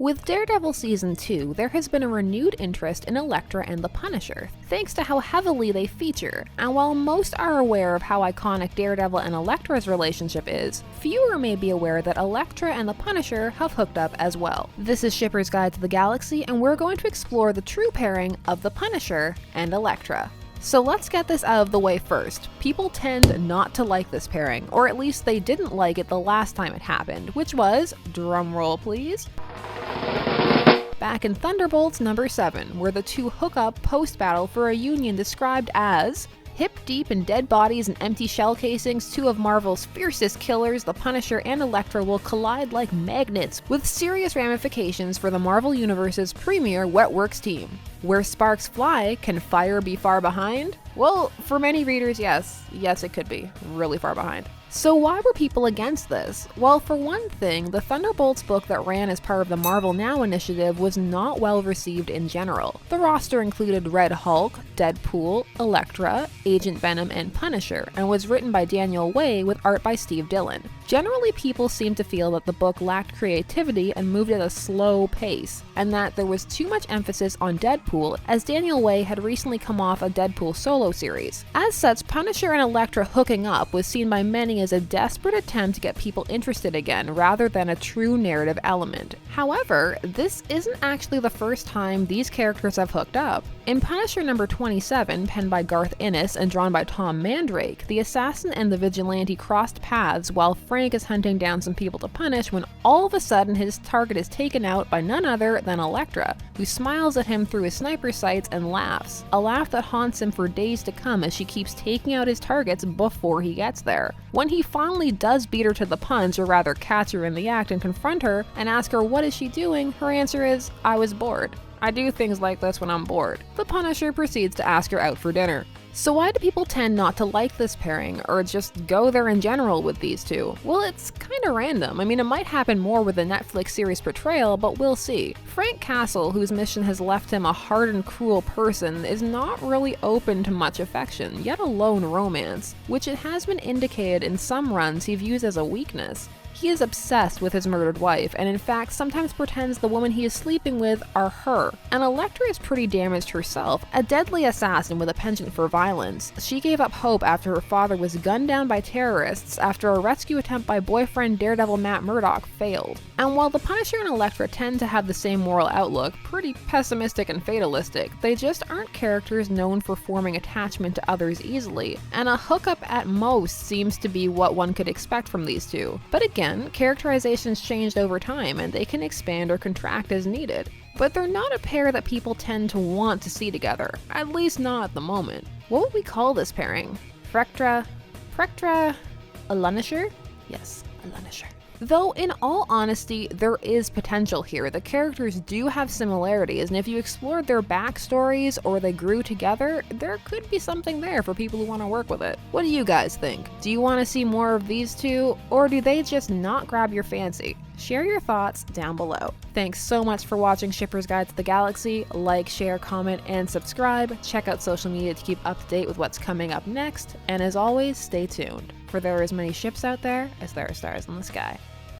With Daredevil Season 2, there has been a renewed interest in Elektra and the Punisher, thanks to how heavily they feature, and while most are aware of how iconic Daredevil and Elektra's relationship is, fewer may be aware that Elektra and the Punisher have hooked up as well. This is Shipper's Guide to the Galaxy, and we're going to explore the true pairing of the Punisher and Elektra. So let's get this out of the way first. People tend not to like this pairing, or at least they didn't like it the last time it happened, which was, drumroll please, back in Thunderbolts number 7, where the two hook up post-battle for a union described as hip deep in dead bodies and empty shell casings, two of Marvel's fiercest killers, the Punisher and Elektra, will collide like magnets, with serious ramifications for the Marvel Universe's premier Wetworks team. Where sparks fly, can fire be far behind? Well, for many readers, yes, it could be, really far behind. So why were people against this? Well, for one thing, the Thunderbolts book that ran as part of the Marvel Now initiative was not well received in general. The roster included Red Hulk, Deadpool, Elektra, Agent Venom, and Punisher, and was written by Daniel Way with art by Steve Dillon. Generally, people seemed to feel that the book lacked creativity and moved at a slow pace, and that there was too much emphasis on Deadpool, as Daniel Way had recently come off a Deadpool solo series. As such, Punisher and Elektra hooking up was seen by many as a desperate attempt to get people interested again, rather than a true narrative element. However, this isn't actually the first time these characters have hooked up. In Punisher number 27, penned by Garth Ennis and drawn by Tom Mandrake, the assassin and the vigilante crossed paths while Frank is hunting down some people to punish when all of a sudden his target is taken out by none other than Elektra, who smiles at him through his sniper sights and laughs, a laugh that haunts him for days to come as she keeps taking out his targets before he gets there. When he finally does beat her to the punch, or rather catch her in the act and confront her and ask her what is she doing, her answer is, "I was bored. I do things like this when I'm bored." The Punisher proceeds to ask her out for dinner. So why do people tend not to like this pairing, or just go there in general with these two? Well, it's kinda random. I mean, it might happen more with the Netflix series portrayal, but we'll see. Frank Castle, whose mission has left him a hard and cruel person, is not really open to much affection, yet alone romance, which it has been indicated in some runs he views as a weakness. He is obsessed with his murdered wife, and in fact sometimes pretends the woman he is sleeping with are her. And Elektra is pretty damaged herself, a deadly assassin with a penchant for violence. She gave up hope after her father was gunned down by terrorists after a rescue attempt by boyfriend Daredevil Matt Murdock failed. And while the Punisher and Elektra tend to have the same moral outlook, pretty pessimistic and fatalistic, they just aren't characters known for forming attachment to others easily, and a hookup at most seems to be what one could expect from these two. But again, characterizations changed over time, and they can expand or contract as needed. But they're not a pair that people tend to want to see together, at least not at the moment. What would we call this pairing? Frektra? Punisher? Yes, Punisher. Though, in all honesty, there is potential here. The characters do have similarities, and if you explored their backstories or they grew together, there could be something there for people who want to work with it. What do you guys think? Do you want to see more of these two, or do they just not grab your fancy? Share your thoughts down below. Thanks so much for watching Shipper's Guide to the Galaxy. Like, share, comment, and subscribe. Check out social media to keep up to date with what's coming up next. And as always, stay tuned, for there are as many ships out there as there are stars in the sky.